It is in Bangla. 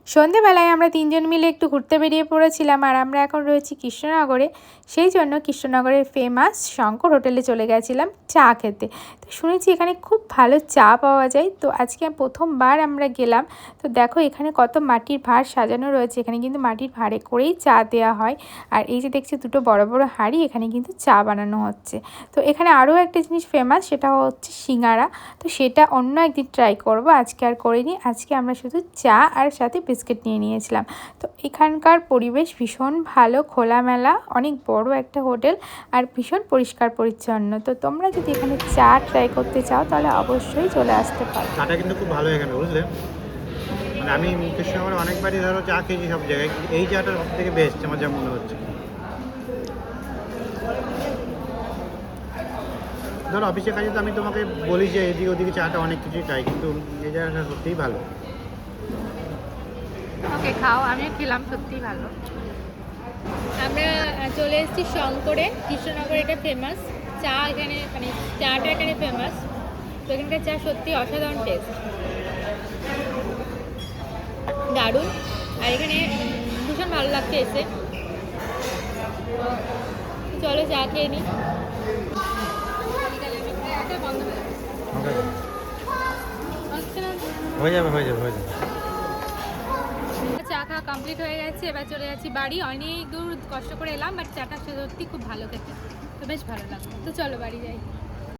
সন্ধেবেলায় আমরা তিনজন মিলে একটু ঘুরতে বেরিয়ে পড়েছিলাম, আর আমরা এখন রয়েছি কৃষ্ণনগরে। সেই জন্য কৃষ্ণনগরের ফেমাস শঙ্কর হোটেলে চলে গেছিলাম চা খেতে। তো শুনেছি এখানে খুব ভালো চা পাওয়া যায়, তো আজকে প্রথমবার আমরা গেলাম। তো দেখো এখানে কত মাটির ভাঁড় সাজানো রয়েছে, এখানে কিন্তু মাটির ভাঁড়ে করেই চা দেওয়া হয়। আর এই যে দেখছি দুটো বড় বড় হাঁড়ি, এখানে কিন্তু চা বানানো হচ্ছে। তো এখানে আরও একটা জিনিস ফেমাস, সেটা হচ্ছে সিঙ্গারা। তো সেটা অন্য একদিন ট্রাই করব, আজকে আর করিনি। আজকে আমরা শুধু চা আর সাথে বিস্কিট নিয়ে নিয়েছিলাম। তো এখানকার পরিবেশ ভীষণ ভালো, খোলামেলা, অনেক বড় একটা হোটেল আর ভীষণ পরিষ্কার পরিচ্ছন্ন। তো তোমরা যদি এখানে চা ট্রাই করতে চাও তাহলে অবশ্যই চলে আসতে পারো। চাটা কিন্তু খুব ভালো এখানে, বুঝলে। মানে আমি কৃষ্ণনগরে অনেকবারই ধরো চা খেয়েছি সব জায়গায়, এই চাটা সব থেকে বেস্ট আমার যা মনে হচ্ছে। ধরো অফিসের কাজে তো আমি তোমাকে বলি যে এদিকে ওদিকে চাটা অনেক কিছুই খাই, কিন্তু এই জায়গাটা সত্যিই ভালো। ওকে, খাও, আমিও খেলাম, সত্যিই ভালো। আমরা চলে এসেছি শঙ্করে, কৃষ্ণনগর এটা ফেমাস চা, এখানে মানে চাটা এখানে ফেমাস। তো এখানকার চা সত্যি অসাধারণ টেস্ট, দারুণ। আর এখানে ভীষণ ভালো লাগছে এসে। চলো চা খেয়ে নিই। হয়ে যাবে হয়ে যাবে হয়ে যাবে। চা খাওয়া কমপ্লিট হয়ে গেছে, এবার চলে যাচ্ছি বাড়ি। অনেক দূর কষ্ট করে এলাম, বাট চাটা সত্যি খুব ভালো খেতে, তো বেশ ভালো লাগলো। তো চলো বাড়ি যাই।